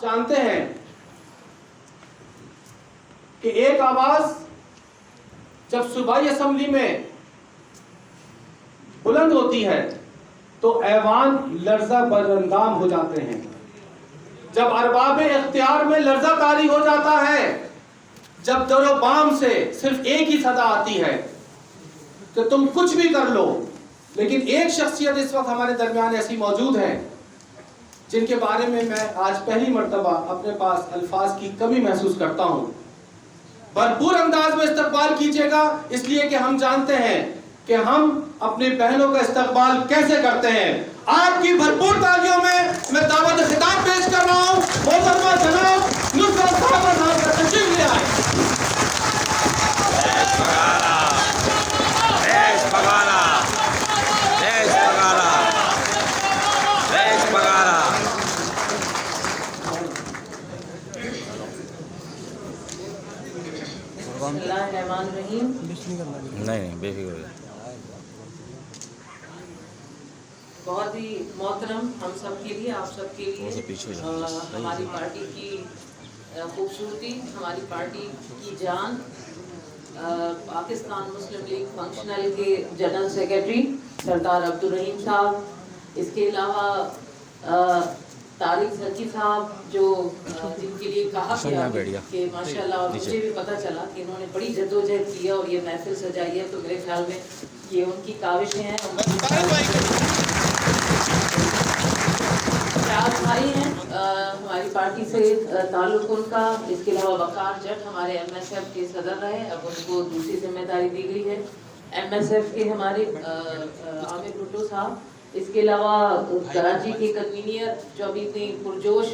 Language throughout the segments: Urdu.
جانتے ہیں کہ ایک آواز جب صوبائی اسمبلی میں بلند ہوتی ہے تو ایوان لرزہ براندام ہو جاتے ہیں. جب ارباب اختیار میں لرزہ طاری ہو جاتا ہے، جب در و بام سے صرف ایک ہی صدا آتی ہے کہ تم کچھ بھی کر لو، لیکن ایک شخصیت اس وقت ہمارے درمیان ایسی موجود ہے جن کے بارے میں آج پہلی مرتبہ اپنے پاس الفاظ کی کمی محسوس کرتا ہوں. بھرپور انداز میں استقبال کیجیے گا، اس لیے کہ ہم جانتے ہیں کہ ہم اپنی بہنوں کا استقبال کیسے کرتے ہیں. آپ کی بھرپور تالیوں میں دعوت خطاب پیش کر رہا ہوں. محترمہ جناب نصرت صاحبہ صاحب کا تشریف لے آئے. بسم اللہ الرحمن الرحیم. نہیں بے فکر. بہت ہی محترم ہم سب کے لیے، آپ سب کے لیے ہماری پارٹی کی خوبصورتی، ہماری پارٹی کی جان، پاکستان مسلم لیگ فنکشنل کے جنرل سیکرٹری سردار عبدالرحیم صاحب، اس کے علاوہ طارق زکی صاحب جو جن کے لیے کہا گیا کہ ماشاءاللہ، اور مجھے بھی پتہ چلا کہ انہوں نے بڑی جدوجہد کی اور یہ محفل سجائی ہے، تو میرے خیال میں یہ ان کی کاوشیں ہیں. چار بھائی ہیں ہماری پارٹی سے تعلق ان کا. اس کے علاوہ وقار جٹ ہمارے ایم ایس ایف کے صدر رہے، اب ان کو دوسری ذمہ داری دی گئی ہے. ایم ایس ایف کے ہمارے عامر بھٹو صاحب، اس کے علاوہ کراچی کے کنوینئر جو ابھی اتنی پرجوش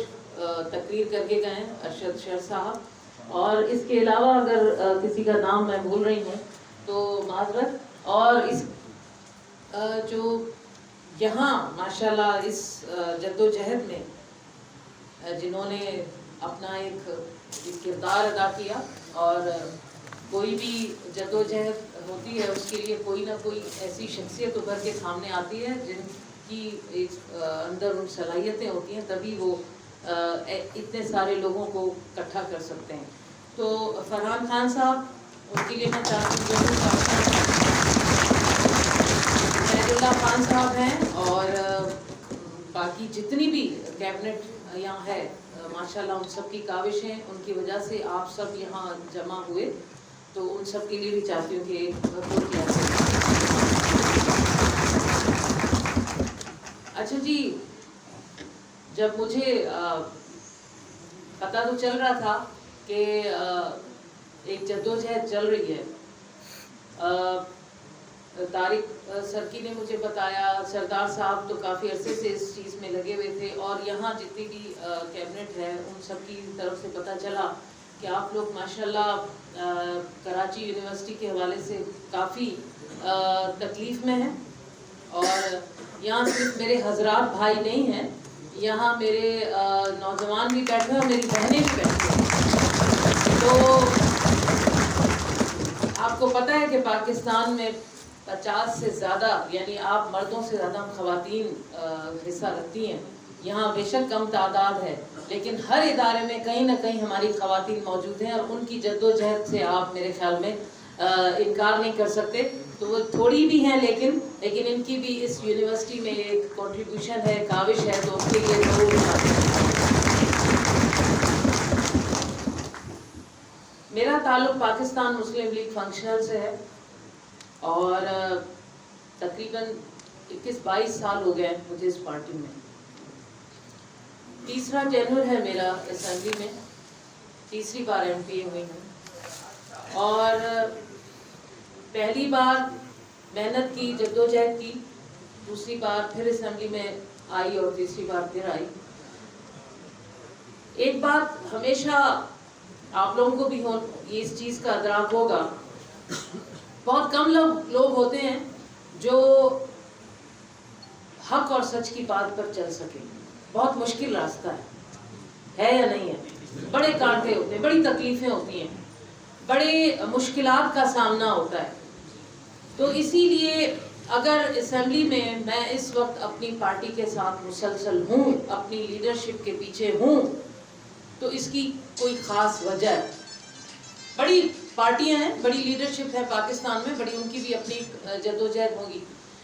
تقریر کر کے گئے ہیں، ارشد شیر صاحب. اور اس کے علاوہ اگر کسی کا نام میں بھول رہی ہوں تو معذرت. اور اس جو یہاں ماشاءاللہ اس جدوجہد میں جنہوں نے اپنا ایک کردار ادا کیا، اور کوئی بھی جدوجہد ہوتی ہے اس کے لیے کوئی نہ کوئی ایسی شخصیت ابھر کے سامنے آتی ہے جن کی اندر ان صلاحیتیں ہوتی ہیں، تبھی وہ اتنے سارے لوگوں کو اکٹھا کر سکتے ہیں. تو فرحان خان صاحب، ان کے لیے میں چاہتی ہوں اللہ خان صاحب ہیں، اور باقی جتنی بھی کیبنٹ یہاں ہے ماشاءاللہ ان سب کی کاوشیں، ان کی وجہ سے آپ سب یہاں جمع ہوئے، تو ان سب کے لیے بھی چاہتی ہوں کہ ایک بھرپور کیا جائے. اچھا جی، جب مجھے پتہ تو چل رہا تھا کہ ایک جدوجہد چل رہی ہے، طارق سرکی نے مجھے بتایا، سردار صاحب تو کافی عرصے سے اس چیز میں لگے ہوئے تھے، اور یہاں جتنی بھی کیبنٹ ہے ان سب کی طرف سے پتہ چلا کہ آپ لوگ ماشاءاللہ کراچی یونیورسٹی کے حوالے سے کافی تکلیف میں ہیں. اور یہاں صرف میرے حضرات بھائی نہیں ہیں، یہاں میرے نوجوان بھی بیٹھے ہیں اور میری بہنیں بھی بیٹھے ہیں. تو آپ کو پتہ ہے کہ پاکستان میں 50 سے زیادہ، یعنی آپ مردوں سے زیادہ خواتین حصہ رکھتی ہیں. یہاں بے شک کم تعداد ہے، لیکن ہر ادارے میں کہیں نہ کہیں ہماری خواتین موجود ہیں، اور ان کی جدوجہد سے آپ میرے خیال میں انکار نہیں کر سکتے. تو وہ تھوڑی بھی ہیں لیکن ان کی بھی اس یونیورسٹی میں ایک کنٹریبیوشن ہے، کاوش ہے، تو اس کے لیے ضرور. میرا تعلق پاکستان مسلم لیگ فنکشنل سے ہے، اور تقریباً 21-22 سال ہو گئے مجھے اس پارٹی میں. تیسرا ٹینور ہے میرا اسمبلی میں، تیسری بار ایم پی اے ہوئی ہوں، اور پہلی بار محنت کی، جدوجہد کی، دوسری بار پھر اسمبلی میں آئی، اور تیسری بار پھر آئی. ایک بات ہمیشہ آپ لوگوں کو بھی یہ اس چیز کا ادراک ہوگا، بہت کم لوگ ہوتے ہیں جو حق اور سچ کی بات پر چل سکیں. بہت مشکل راستہ ہے یا نہیں ہے؟ بڑے کانٹے ہوتے ہیں، بڑی تکلیفیں ہوتی ہیں، بڑے مشکلات کا سامنا ہوتا ہے. تو اسی لیے اگر اسمبلی میں اس وقت اپنی پارٹی کے ساتھ مسلسل ہوں، اپنی لیڈرشپ کے پیچھے ہوں، تو اس کی کوئی خاص وجہ ہے. بڑی پارٹیاں ہیں, بڑی لیڈرشپ ہے پاکستان میں, بڑی ان کی بھی اپنی جدوجہد ہوگی,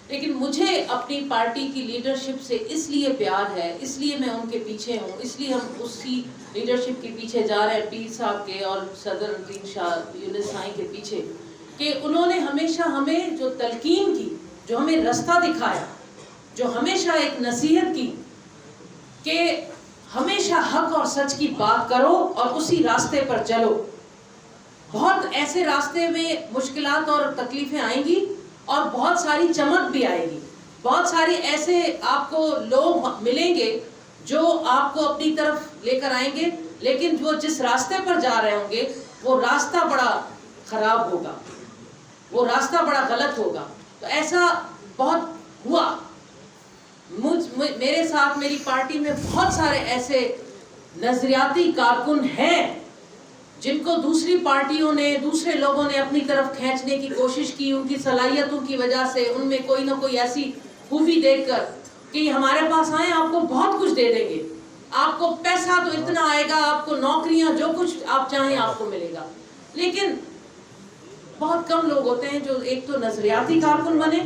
لیکن مجھے اپنی پارٹی کی لیڈرشپ سے اس لیے پیار ہے, اس لیے میں ان کے پیچھے ہوں, اس لیے ہم اسی لیڈرشپ کے پیچھے جا رہے ہیں, پیر صاحب کے اور صدر الدین شاہ یونس سائیں کے پیچھے, کہ انہوں نے ہمیشہ ہمیں جو تلقین کی, جو ہمیں رستہ دکھایا, جو ہمیشہ ایک نصیحت کی کہ ہمیشہ حق اور سچ کی بات کرو اور اسی راستے پر چلو. بہت ایسے راستے میں مشکلات اور تکلیفیں آئیں گی اور بہت ساری چمک بھی آئے گی, بہت سارے ایسے آپ کو لوگ ملیں گے جو آپ کو اپنی طرف لے کر آئیں گے, لیکن وہ جس راستے پر جا رہے ہوں گے وہ راستہ بڑا خراب ہوگا, وہ راستہ بڑا غلط ہوگا. تو ایسا بہت ہوا. میرے ساتھ میری پارٹی میں بہت سارے ایسے نظریاتی کارکن ہیں جن کو دوسری پارٹیوں نے, دوسرے لوگوں نے اپنی طرف کھینچنے کی کوشش کی, ان کی صلاحیتوں کی وجہ سے, ان میں کوئی نہ کوئی ایسی خوبی دیکھ کر کہ ہمارے پاس آئیں, آپ کو بہت کچھ دے دیں گے, آپ کو پیسہ تو اتنا آئے گا, آپ کو نوکریاں, جو کچھ آپ چاہیں آپ کو ملے گا. لیکن بہت کم لوگ ہوتے ہیں جو ایک تو نظریاتی کارکن بنے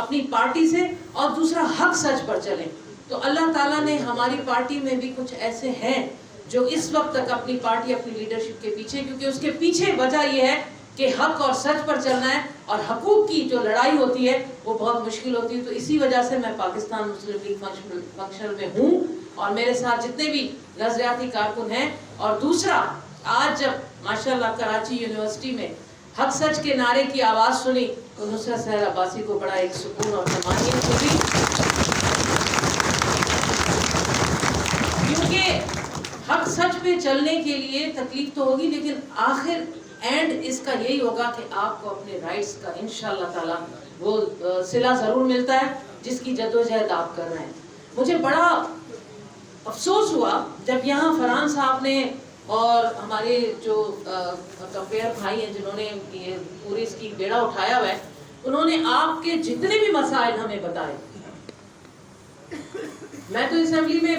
اپنی پارٹی سے, اور دوسرا حق سچ پر چلیں. تو اللہ تعالیٰ نے ہماری پارٹی میں بھی کچھ ایسے ہیں جو اس وقت تک اپنی پارٹی, اپنی لیڈرشپ کے پیچھے, کیونکہ اس کے پیچھے وجہ یہ ہے کہ حق اور سچ پر چلنا ہے, اور حقوق کی جو لڑائی ہوتی ہے وہ بہت مشکل ہوتی ہے. تو اسی وجہ سے میں پاکستان مسلم لیگ فنکشنل میں ہوں, اور میرے ساتھ جتنے بھی نظریاتی کارکن ہیں. اور دوسرا, آج جب ماشاءاللہ کراچی یونیورسٹی میں حق سچ کے نعرے کی آواز سنی تو نصرت سحر عباسی کو بڑا ایک سکون اور طمانینت ہوئی, کیونکہ حق سچ پہ چلنے کے لیے تکلیف تو ہوگی, لیکن آخر اینڈ اس کا یہی ہوگا کہ آپ کو اپنے رائٹس کا انشاءاللہ تعالی وہ صلہ ضرور ملتا ہے جس کی جدوجہد آپ کر رہے ہیں. مجھے بڑا افسوس ہوا جب یہاں فرحان صاحب نے اور ہمارے جو کمپیئر بھائی ہیں جنہوں نے یہ پوری اس کی بیڑا اٹھایا ہوا ہے, انہوں نے آپ کے جتنے بھی مسائل ہمیں بتائے. میں تو اسمبلی میں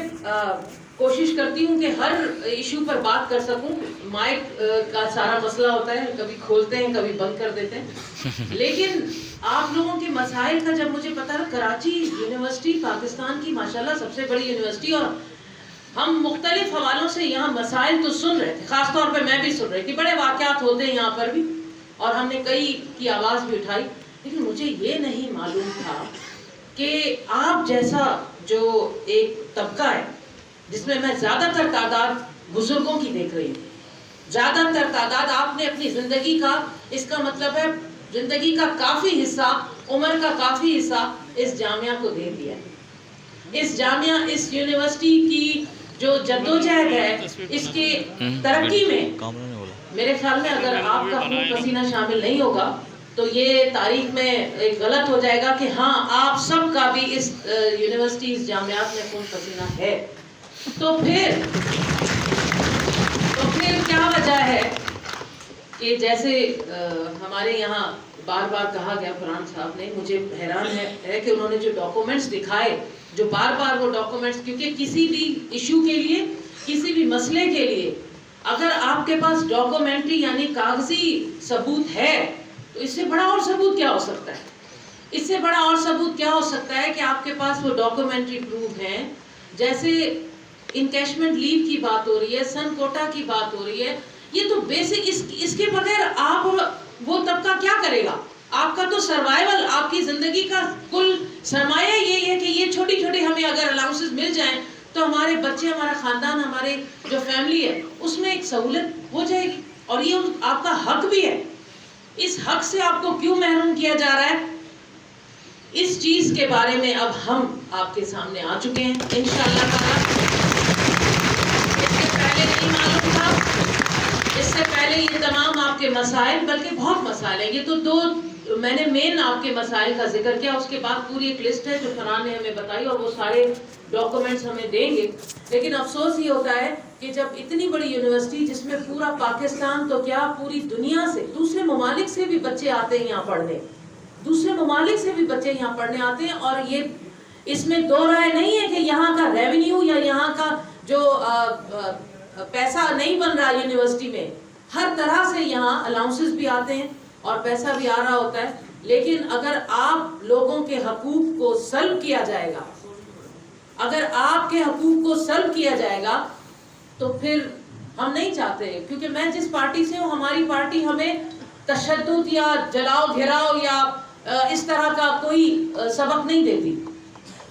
کوشش کرتی ہوں کہ ہر ایشو پر بات کر سکوں. مائک کا سارا مسئلہ ہوتا ہے, کبھی کھولتے ہیں کبھی بند کر دیتے ہیں, لیکن آپ لوگوں کے مسائل کا جب مجھے پتا ہے, کراچی یونیورسٹی پاکستان کی ماشاءاللہ سب سے بڑی یونیورسٹی, اور ہم مختلف حوالوں سے یہاں مسائل تو سن رہے تھے, خاص طور پہ میں بھی سن رہی تھی, بڑے واقعات ہوتے ہیں یہاں پر بھی, اور ہم نے کئی کی آواز بھی اٹھائی, لیکن مجھے یہ نہیں معلوم تھا کہ آپ جیسا جو ایک طبقہ ہے جس میں میں زیادہ تر تعداد بزرگوں کی دیکھ رہی ہوں, زیادہ تر تعداد آپ نے اپنی زندگی کا, اس کا مطلب ہے زندگی کا کافی حصہ, عمر کا کافی حصہ اس جامعہ کو دے دیا ہے. اس جامعہ, اس یونیورسٹی کی جو جدوجہد ہے, اس کے ترقی میں میرے خیال میں اگر آپ کا خون پسینہ شامل نہیں ہوگا تو یہ تاریخ میں ایک غلط ہو جائے گا کہ ہاں آپ سب کا بھی اس یونیورسٹی, اس جامعات میں خون پسینہ ہے. تو پھر کیا وجہ ہے کہ جیسے ہمارے یہاں بار بار کہا گیا, فرحان صاحب نے, مجھے حیران ہے کہ انہوں نے جو ڈاکومنٹس دکھائے, جو بار بار وہ ڈاکومنٹس, کیونکہ کسی بھی ایشو کے لیے, کسی بھی مسئلے کے لیے اگر آپ کے پاس ڈاکومنٹری یعنی کاغذی ثبوت ہے تو اس سے بڑا اور ثبوت کیا ہو سکتا ہے. اس سے بڑا اور ثبوت کیا ہو سکتا ہے کہ آپ کے پاس وہ ڈاکومنٹری پروف ہیں. جیسے انکیشمنٹ لیو کی بات ہو رہی ہے, سن کوٹا کی بات ہو رہی ہے, یہ تو بیسک, اس کے بغیر آپ, وہ طبقہ کیا کرے گا؟ آپ کا تو سروائیول, آپ کی زندگی کا کل سرمایہ یہی ہے کہ یہ چھوٹی چھوٹی ہمیں اگر الاؤنسز مل جائیں تو ہمارے بچے, ہمارا خاندان, ہمارے جو فیملی ہے اس میں ایک سہولت ہو جائے گی, اور یہ آپ کا حق بھی ہے. اس حق سے آپ کو کیوں محروم کیا جا رہا ہے؟ اس چیز کے بارے میں اب ہم آپ کے سامنے آ چکے ہیں انشاءاللہ تعالی. اس سے پہلے نہیں معلوم تھا, اس سے پہلے یہ تمام آپ کے مسائل, بلکہ بہت مسائل ہیں, یہ تو دو میں نے مین آپ کے مسائل کا ذکر کیا, اس کے بعد پوری ایک لسٹ ہے جو فرحان نے ہمیں بتائی, اور وہ سارے ڈاکومنٹس ہمیں دیں گے. لیکن افسوس یہ ہوتا ہے کہ جب اتنی بڑی یونیورسٹی جس میں پورا پاکستان تو کیا پوری دنیا سے, دوسرے ممالک سے بھی بچے آتے ہیں یہاں پڑھنے, دوسرے ممالک سے بھی بچے یہاں پڑھنے آتے ہیں, اور یہ اس میں دو رائے نہیں ہے کہ یہاں کا ریونیو یا یہاں کا جو پیسہ نہیں بن رہا یونیورسٹی میں، ہر طرح سے یہاں الاؤنسز بھی آتے ہیں اور پیسہ بھی آ رہا ہوتا ہے، لیکن اگر آپ لوگوں کے حقوق کو سلب کیا جائے گا، اگر آپ کے حقوق کو سلب کیا جائے گا تو پھر ہم نہیں چاہتے، کیونکہ میں جس پارٹی سے ہوں، ہماری پارٹی ہمیں تشدد یا جلاؤ گھیراؤ یا اس طرح کا کوئی سبق نہیں دیتی.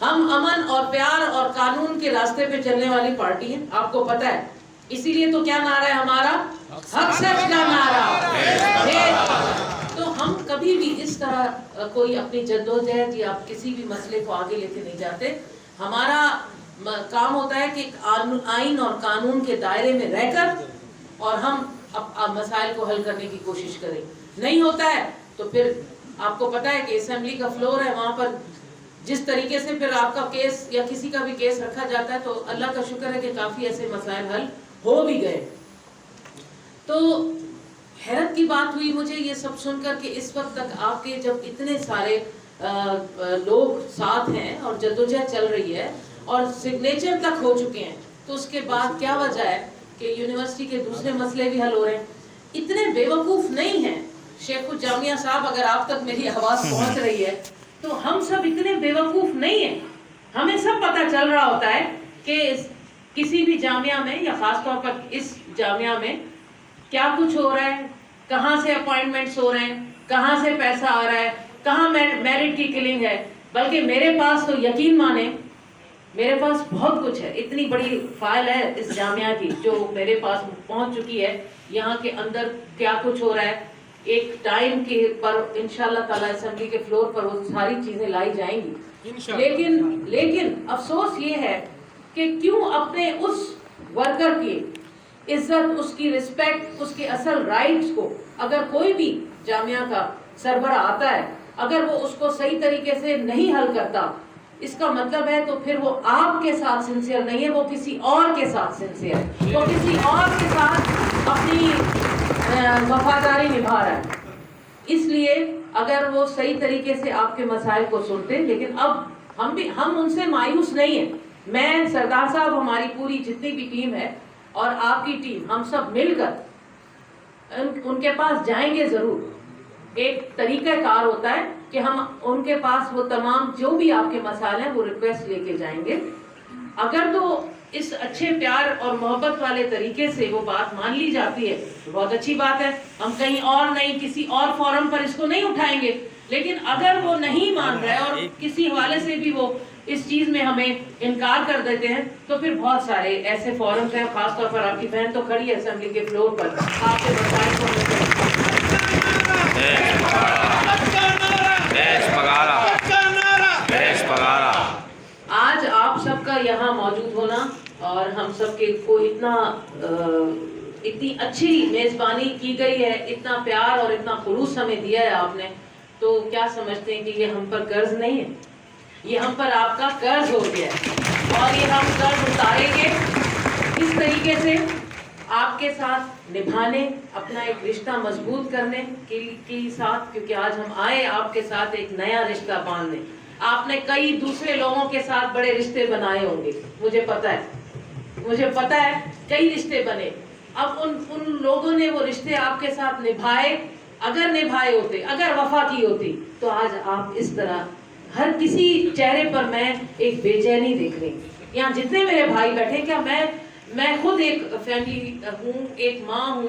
ہم امن اور پیار اور قانون کے راستے پہ چلنے والی پارٹی ہیں، آپ کو پتہ ہے. اسی لیے تو کیا نعرہ ہے ہمارا؟ حق سچ کا نعرہ. تو ہم کبھی بھی اس طرح کوئی اپنی جدوجہد یا کسی بھی مسئلے کو آگے لے کے نہیں جاتے. ہمارا کام ہوتا ہے کہ آئین اور قانون کے دائرے میں رہ کر اور ہم مسائل کو حل کرنے کی کوشش کریں. نہیں ہوتا ہے تو پھر آپ کو پتا ہے کہ اسمبلی کا فلور ہے، وہاں پر جس طریقے سے پھر آپ کا کیس یا کسی کا بھی کیس رکھا جاتا ہے، تو اللہ کا شکر ہے کہ کافی ایسے مسائل حل ہو بھی گئے. تو حیرت کی بات ہوئی مجھے یہ سب سن کر کہ اس وقت تک آپ کے جب اتنے سارے لوگ ساتھ ہیں اور جدوجہد چل رہی ہے اور سگنیچر تک ہو چکے ہیں، تو اس کے بعد کیا وجہ ہے کہ یونیورسٹی کے دوسرے مسئلے بھی حل ہو رہے ہیں؟ اتنے بے وقوف نہیں ہیں شیخ الجامعہ صاحب، اگر آپ تک میری آواز پہنچ رہی ہے تو ہم سب اتنے بے وقوف نہیں ہیں. ہمیں سب پتہ چل رہا ہوتا ہے کہ کسی بھی جامعہ میں یا خاص طور پر اس جامعہ میں کیا کچھ ہو رہا ہے، کہاں سے اپوائنٹمنٹس ہو رہے ہیں، کہاں سے پیسہ آ رہا ہے، کہاں میرٹ کی کلنگ ہے. بلکہ میرے پاس تو یقین مانیں میرے پاس بہت کچھ ہے، اتنی بڑی فائل ہے اس جامعہ کی جو میرے پاس پہنچ چکی ہے. یہاں کے اندر کیا کچھ ہو رہا ہے، ایک ٹائم کے پر انشاءاللہ تعالیٰ اسمبلی کے فلور پر وہ ساری چیزیں لائی جائیں گی. لیکن افسوس یہ ہے کہ کیوں اپنے اس ورکر کی عزت، اس کی رسپیکٹ، اس کے اصل رائٹس کو اگر کوئی بھی جامعہ کا سربراہ آتا ہے، اگر وہ اس کو صحیح طریقے سے نہیں حل کرتا، اس کا مطلب ہے تو پھر وہ آپ کے ساتھ سنسیئر نہیں ہے، وہ کسی اور کے ساتھ سنسیئر ہے، وہ کسی اور کے ساتھ اپنی وفاداری نبھا رہا ہے. اس لیے اگر وہ صحیح طریقے سے آپ کے مسائل کو سنتے، لیکن اب ہم ان سے مایوس نہیں ہیں. میں، سردار صاحب، ہماری پوری جتنی بھی ٹیم ہے اور آپ کی ٹیم، ہم سب مل کر ان کے پاس جائیں گے ضرور. ایک طریقہ کار ہوتا ہے کہ ہم ان کے پاس وہ تمام جو بھی آپ کے مسائل ہیں وہ ریکویسٹ لے کے جائیں گے. اگر تو اس اچھے پیار اور محبت والے طریقے سے وہ بات مان لی جاتی ہے تو بہت اچھی بات ہے، ہم کہیں اور نہیں، کسی اور فورم پر اس کو نہیں اٹھائیں گے. لیکن اگر وہ نہیں مان رہے اور کسی حوالے سے بھی وہ اس چیز میں ہمیں انکار کر دیتے ہیں، تو پھر بہت سارے ایسے فورمز ہیں. خاص طور پر آپ کی بہن تو کھڑی ہے اسمبلی کے فلور پر، آپ کے مسائل کو آج آپ سب کا یہاں موجود ہونا اور ہم سب کے کو اتنی اچھی میزبانی کی گئی ہے، اتنا پیار اور اتنا خلوص ہمیں دیا ہے آپ نے، تو کیا سمجھتے ہیں کہ یہ ہم پر قرض نہیں ہے؟ یہ ہم پر آپ کا قرض ہو گیا ہے اور یہ ہم قرض اتاریں گے اس طریقے سے آپ کے ساتھ نبھانے، اپنا ایک رشتہ مضبوط کرنے کے ساتھ، کیونکہ آج ہم آئے آپ کے ساتھ ایک نیا رشتہ باندھنے. آپ نے کئی دوسرے لوگوں کے ساتھ بڑے رشتے بنائے ہوں گے، مجھے پتا ہے کئی رشتے بنے. اب ان لوگوں نے وہ رشتے آپ کے ساتھ نبھائے، اگر نبھائے ہوتے، اگر وفا کی ہوتی، تو آج آپ اس طرح ہر کسی چہرے پر میں ایک بے چینی دیکھ رہی ہوں. یہاں جتنے میرے بھائی بیٹھے، کیا میں خود ایک فیملی ہوں، ایک ماں ہوں،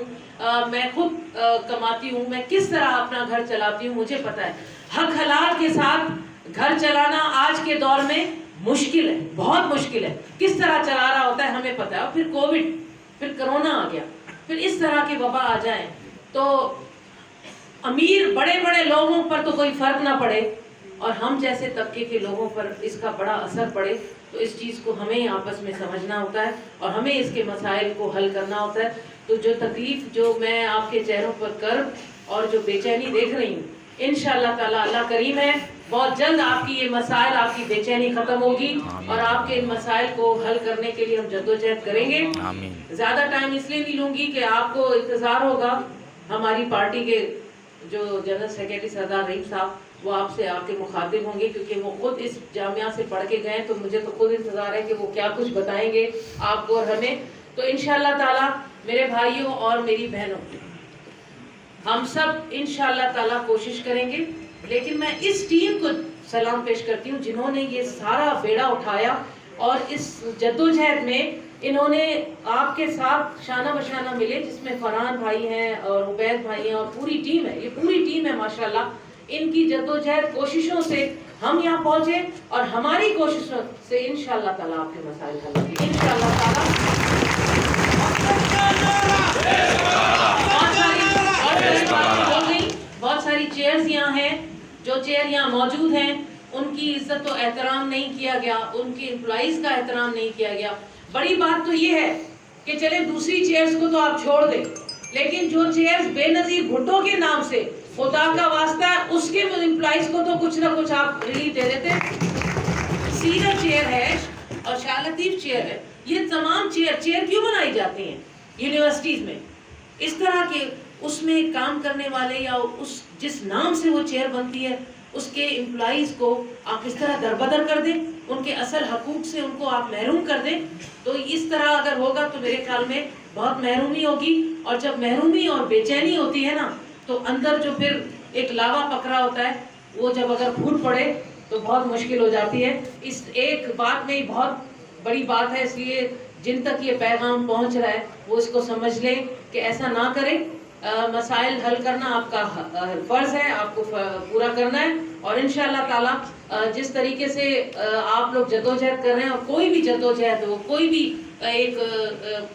میں خود کماتی ہوں، میں کس طرح اپنا گھر چلاتی ہوں مجھے پتا ہے. حق حلال کے ساتھ گھر چلانا آج کے دور میں مشکل ہے، بہت مشکل ہے. کس طرح چلا رہا ہوتا ہے ہمیں پتا ہے. اور پھر کووڈ، پھر کرونا آ گیا، پھر اس طرح کے وبا آ جائیں تو امیر بڑے بڑے لوگوں پر تو کوئی فرق نہ پڑے اور ہم جیسے طبقے کے لوگوں پر اس کا بڑا اثر پڑے. تو اس چیز کو ہمیں آپس میں سمجھنا ہوتا ہے اور ہمیں اس کے مسائل کو حل کرنا ہوتا ہے. تو جو تکلیف، جو میں آپ کے چہروں پر کرب اور جو بے چینی دیکھ رہی ہوں، انشاءاللہ تعالی اللہ کریم ہے، بہت جلد آپ کی یہ مسائل، آپ کی بے چینی ختم ہوگی اور آپ کے ان مسائل کو حل کرنے کے لیے ہم جدوجہد کریں گے. زیادہ ٹائم اس لیے نہیں لوں گی کہ آپ کو انتظار ہوگا. ہماری پارٹی کے جو جنرل سیکرٹری سردار رحیم صاحب، وہ آپ سے آ کے مخاطب ہوں گے، کیونکہ وہ خود اس جامعہ سے پڑھ کے گئے، تو مجھے تو خود انتظار ہے کہ وہ کیا کچھ بتائیں گے آپ کو اور ہمیں. تو انشاءاللہ تعالیٰ میرے بھائیوں اور میری بہنوں ہم سب انشاءاللہ تعالیٰ کوشش کریں گے. لیکن میں اس ٹیم کو سلام پیش کرتی ہوں جنہوں نے یہ سارا بیڑا اٹھایا اور اس جدوجہد میں انہوں نے آپ کے ساتھ شانہ بشانہ ملے, جس میں فرحان بھائی ہیں اور عبید بھائی ہیں اور پوری ٹیم ہے. یہ پوری ٹیم ہے ماشاءاللہ. ان کی جدوجہد کوششوں سے ہم یہاں پہنچے اور ہماری کوششوں سے انشاءاللہ تعالیٰ آپ کے مسائل حل ہوں گے انشاءاللہ تعالیٰ. بہت ساری چیئرز یہاں ہیں, جو چیئر یہاں موجود ہیں ان کی عزت و احترام نہیں کیا گیا, ان کے امپلائیز کا احترام نہیں کیا گیا. بڑی بات تو یہ ہے کہ چلے دوسری چیئرز کو تو آپ چھوڑ دیں, لیکن جو چیئرز بے نظیر بھٹو کے نام سے خدا کا واسطہ ہے اس کے امپلائیز کو تو کچھ نہ کچھ آپ ریلیف دے دیتے. سینئر چیئر ہے اور شاہ لطیف چیئر ہے, یہ تمام چیئر کیوں بنائی جاتی ہیں یونیورسٹیز میں؟ اس طرح کے اس میں کام کرنے والے یا اس جس نام سے وہ چیئر بنتی ہے اس کے امپلائیز کو آپ اس طرح دربدر کر دیں, ان کے اصل حقوق سے ان کو آپ محروم کر دیں. تو اس طرح اگر ہوگا تو میرے خیال میں بہت محرومی ہوگی, اور جب محرومی اور بے چینی ہوتی ہے نا تو اندر جو پھر ایک لاوا پکڑا ہوتا ہے وہ جب اگر پھوٹ پڑے تو بہت مشکل ہو جاتی ہے. اس ایک بات میں ہی بہت بڑی بات ہے, اس لیے جن تک یہ پیغام پہنچ رہا ہے وہ اس کو سمجھ لیں کہ ایسا نہ کریں. مسائل حل کرنا آپ کا فرض ہے, آپ کو پورا کرنا ہے. اور انشاءاللہ تعالیٰ جس طریقے سے آپ لوگ جدوجہد کر رہے ہیں, اور کوئی بھی جدوجہد ہو, کوئی بھی ایک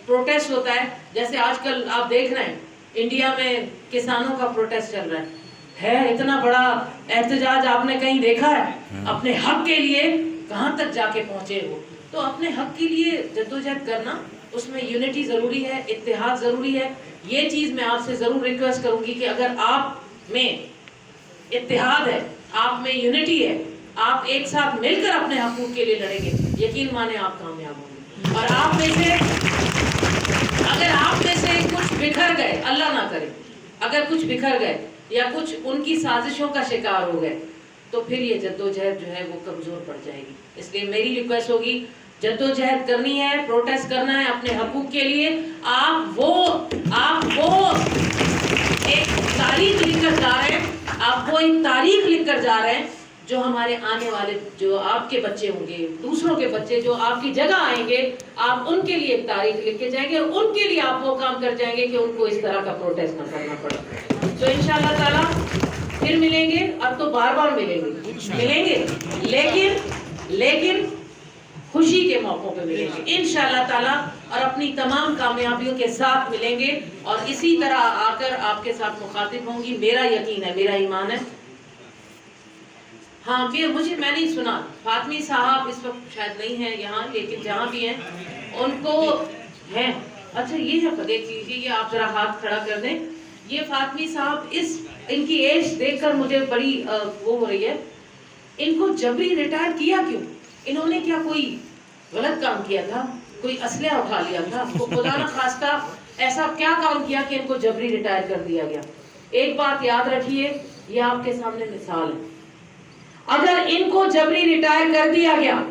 پروٹیسٹ ہوتا ہے, جیسے آج کل آپ دیکھ رہے ہیں انڈیا میں کسانوں کا پروٹیسٹ چل رہا ہے اتنا بڑا احتجاج آپ نے کہیں دیکھا ہے؟ اپنے حق کے لیے کہاں تک جا کے پہنچے ہو. تو اپنے حق کے لیے جدوجہد کرنا, اس میں یونٹی ضروری ہے, اتحاد ضروری ہے. یہ چیز میں آپ سے ضرور ریکویسٹ کروں گی کہ اگر آپ میں اتحاد ہے, آپ میں یونٹی ہے, آپ ایک ساتھ مل کر اپنے حقوق کے لیے لڑیں گے, یقین مانیں آپ کامیاب ہوں گے. اور آپ میں سے اگر آپ میں سے کچھ بکھر گئے, اللہ نہ کرے, اگر کچھ بکھر گئے یا کچھ ان کی سازشوں کا شکار ہو گئے تو پھر یہ جدوجہد جو ہے وہ کمزور پڑ جائے گی. اس لیے میری ریکویسٹ ہوگی جدوجہد کرنی ہے, پروٹیسٹ کرنا ہے اپنے حقوق کے لیے. آپ وہ ایک تاریخ لکھ کر جا رہے ہیں, آپ وہ ایک تاریخ لکھ کر جا رہے ہیں جو ہمارے آنے والے جو آپ کے بچے ہوں گے, دوسروں کے بچے جو آپ کی جگہ آئیں گے, آپ ان کے لیے ایک تاریخ لکھ کے جائیں گے, اور ان کے لیے آپ وہ کام کر جائیں گے کہ ان کو اس طرح کا پروٹیسٹ نہ کرنا پڑے. تو انشاءاللہ تعالیٰ پھر ملیں گے, اب تو بار بار ملیں گے لیکن خوشی کے موقعوں پہ ملیں گے انشاءاللہ تعالیٰ, اور اپنی تمام کامیابیوں کے ساتھ ملیں گے, اور اسی طرح آ کر آپ کے ساتھ مخاطب ہوں گی. میرا یقین ہے, میرا ایمان ہے. ہاں میں نہیں سنا, فاطمی صاحب اس وقت شاید نہیں ہیں یہاں, لیکن جہاں بھی ہیں ان کو ہیں. اچھا یہ ہے, دیکھ لیجیے, یہ آپ ذرا ہاتھ کھڑا کر دیں. یہ فاطمی صاحب ان کی ایج دیکھ کر مجھے بڑی وہ ہو رہی ہے. ان کو جبری ریٹائر کیا کیوں؟ انہوں نے کیا کوئی غلط کام کیا تھا؟ کوئی اسلحہ اٹھا لیا تھا؟ خدا نہ خواستہ ایسا کیا کام کیا کہ ان کو جبری ریٹائر کر دیا گیا؟ ایک بات یاد رکھیے, یہ آپ کے سامنے مثال ہے. اگر ان کو جبری ریٹائر کر دیا گیا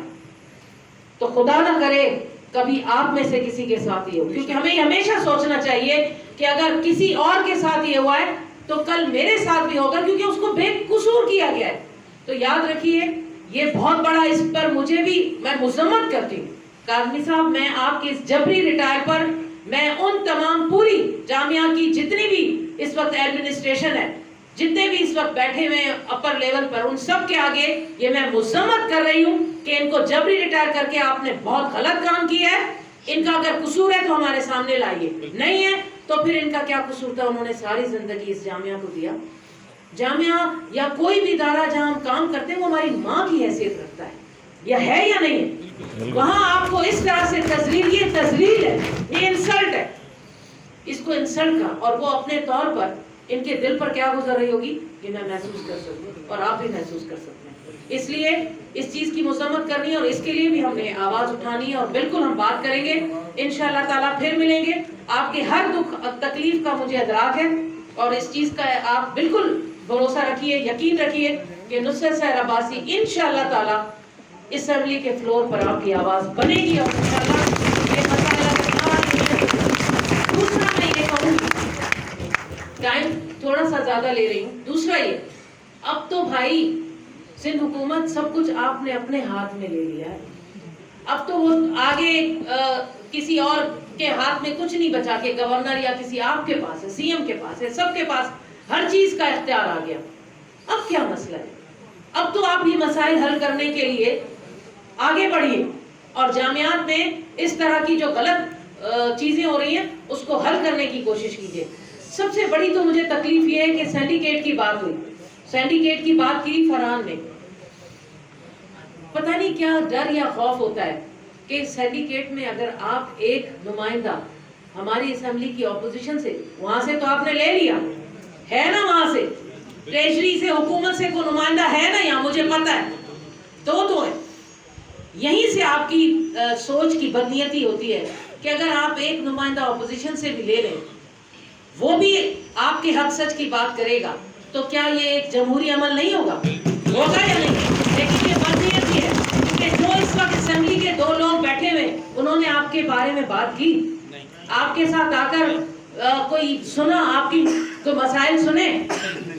تو خدا نہ کرے کبھی آپ میں سے کسی کے ساتھ یہ ہو, کیونکہ ہمیں ہمیشہ سوچنا چاہیے کہ اگر کسی اور کے ساتھ یہ ہوا ہے تو کل میرے ساتھ بھی ہوگا, کیونکہ اس کو بے قصور کیا گیا ہے. تو یاد رکھیے یہ بہت بڑا, اس پر مجھے بھی میں مذمت کرتی ہوں. کاظمی صاحب, میں آپ کے اس جبری ریٹائر پر میں ان تمام پوری جامعہ کی جتنی بھی اس وقت ایڈمنسٹریشن ہے, جتنے بھی اس وقت بیٹھے ہوئے اپر لیول پر, ان سب کے آگے یہ میں مذمت کر رہی ہوں کہ ان کو جبری ریٹائر کر کے آپ نے بہت غلط کام کیا ہے. ان کا اگر قصور ہے تو ہمارے سامنے لائیے, نہیں ہے تو پھر ان کا کیا قصور تھا؟ انہوں نے ساری زندگی اس جامعہ کو دیا. جامعہ یا کوئی بھی ادارہ جہاں ہم کام کرتے ہیں وہ ہماری ماں کی حیثیت رکھتا ہے, یا ہے یا نہیں ہے؟ وہاں آپ کو اس طرح سے یہ تذلیل ہے, یہ انسلٹ ہے. اس کو انسلٹ کا, اور وہ اپنے طور پر ان کے دل پر کیا گزر رہی ہوگی یہ میں محسوس کر سکتی ہوں, اور آپ بھی محسوس کر سکتے ہیں. اس لیے اس چیز کی مذمت کرنی ہے, اور اس کے لیے بھی ہم نے آواز اٹھانی ہے, اور بالکل ہم بات کریں گے انشاءاللہ تعالیٰ. پھر ملیں گے. آپ کے ہر دکھ تکلیف کا مجھے ادراک ہے, اور اس چیز کا آپ بالکل بھروسہ رکھیے, یقین رکھیے کہ نصرت سحر عباسی انشاءاللہ تعالیٰ اسمبلی کے فلور پر آپ کی آواز بنے گی, اور انشاءاللہ یہ مسئلہ زیادہ لے رہی ہوں. دوسرا یہ اب تو بھائی سندھ حکومت سب کچھ آپ نے اپنے ہاتھ میں لے لیا ہے. اب تو وہ آگے کسی اور کے ہاتھ میں کچھ نہیں بچا کہ گورنر یا کسی آپ کے پاس ہے, سی ایم کے پاس ہے, سب کے پاس ہر چیز کا اختیار آ گیا. اب کیا مسئلہ ہے؟ اب تو آپ یہ مسائل حل کرنے کے لیے آگے بڑھیے اور جامعات میں اس طرح کی جو غلط چیزیں ہو رہی ہیں اس کو حل کرنے کی کوشش کیجیے. سب سے بڑی تو مجھے تکلیف یہ ہے کہ سینڈیکیٹ کی بات ہوئی, سینڈیکیٹ کی بات کی فرحان نے. پتہ نہیں کیا ڈر یا خوف ہوتا ہے کہ سینڈیکیٹ میں اگر آپ ایک نمائندہ ہماری اسمبلی کی اپوزیشن سے, وہاں سے تو آپ نے لے لیا ہے نا, وہاں سے ٹریجری سے حکومت سے کوئی نمائندہ ہے نا یہاں, مجھے پتہ ہے تو ہے. یہیں سے آپ کی سوچ کی بدنیتی ہوتی ہے کہ اگر آپ ایک نمائندہ اپوزیشن سے بھی لے لیں, وہ بھی آپ کے حق سچ کی بات کرے گا, تو کیا یہ ایک جمہوری عمل نہیں ہوگا یا نہیں؟ لیکن یہ بدنیت یہ ہے کہ جو اس وقت اسمبلی کے 2 لوگ بیٹھے ہوئے انہوں نے آپ کے بارے میں بات کی, آپ کے ساتھ آ کر کوئی سنا, آپ کی کوئی مسائل سنے.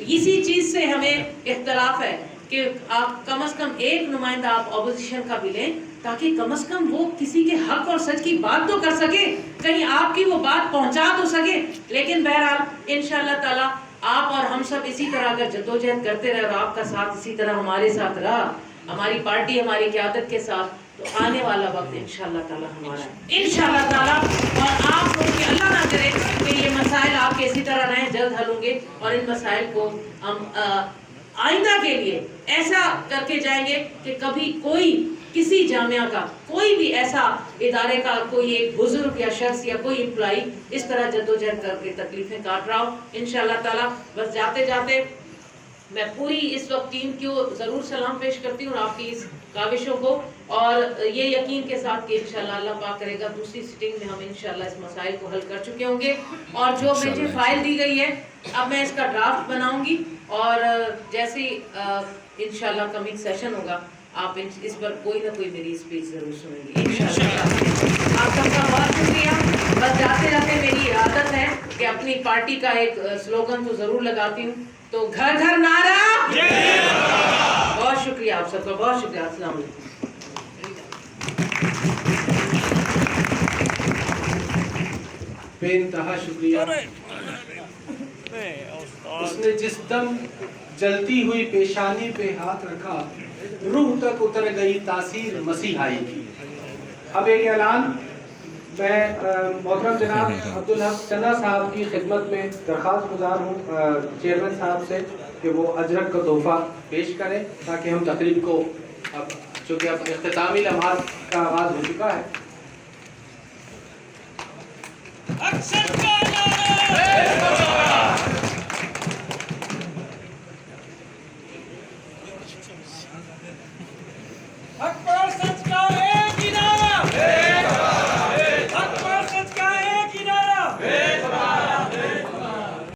اسی چیز سے ہمیں اختلاف ہے کہ آپ کم از کم ایک نمائندہ آپ اپوزیشن کا بھی لیں تاکہ کم از کم وہ کسی کے حق اور سچ کی بات تو کر سکے, کہیں آپ کی وہ بات پہنچا تو سکے. لیکن بہرحال انشاءاللہ تعالی آپ اور ہم سب اسی طرح اگر جدوجہد کرتے رہے اور آپ کا ساتھ اسی طرح ہمارے ساتھ رہا, ہماری پارٹی ہماری قیادت کے ساتھ, تو آنے والا وقت انشاءاللہ تعالی ہمارا ہے انشاءاللہ تعالی. اور آپ لوگ کی اللہ نہ کرے کہ یہ مسائل آپ کے اسی طرح رہیں, جلد حل ہوں گے اور ان مسائل کو ہم آئندہ کے لیے ایسا کر کے جائیں گے کہ کبھی کوئی کسی جامعہ کا کوئی بھی ایسا ادارے کا کوئی ایک بزرگ یا شخص یا کوئی امپلائی اس طرح جدوجہد کر کے تکلیفیں کاٹ رہا ہو انشاءاللہ تعالی. بس جاتے جاتے میں پوری اس وقت ٹیم کو ضرور سلام پیش کرتی ہوں آپ کی اس کاوشوں کو, اور یہ یقین کے ساتھ کہ انشاءاللہ اللہ پاک کرے گا دوسری سٹنگ میں ہم انشاءاللہ اس مسائل کو حل کر چکے ہوں گے. اور جو مجھے فائل دی گئی ہے اب میں اس کا ڈرافٹ بناؤں گی, اور جیسے انشاءاللہ کمنگ سیشن ہوگا آپ اس پر کوئی نہ کوئی میری اسپیچ ضرور سنیں گے انشاءاللہ. آپ سب کا بہت شکریہ. بس جاتے جاتے میری عادت ہے کہ اپنی پارٹی کا ایک سلوگن تو ضرور لگاتی ہوں, تو گھر گھر نعرہ. بہت شکریہ آپ سب کا, بہت شکریہ. السلام علیکم. بے انتہا شکریہ. اس نے جس دم جلتی ہوئی پیشانی پہ ہاتھ رکھا, روح تک اتر گئی تاثیر مسیحائی کی. اب ایک اعلان, میں محترم جناب عبدالحق چندہ صاحب کی خدمت میں درخواست گزار ہوں چیئرمین صاحب سے کہ وہ اجرک کا تحفہ پیش کریں تاکہ ہم تقریب کو, اب چونکہ اب اختتامی لمحات کا آغاز ہو چکا ہے.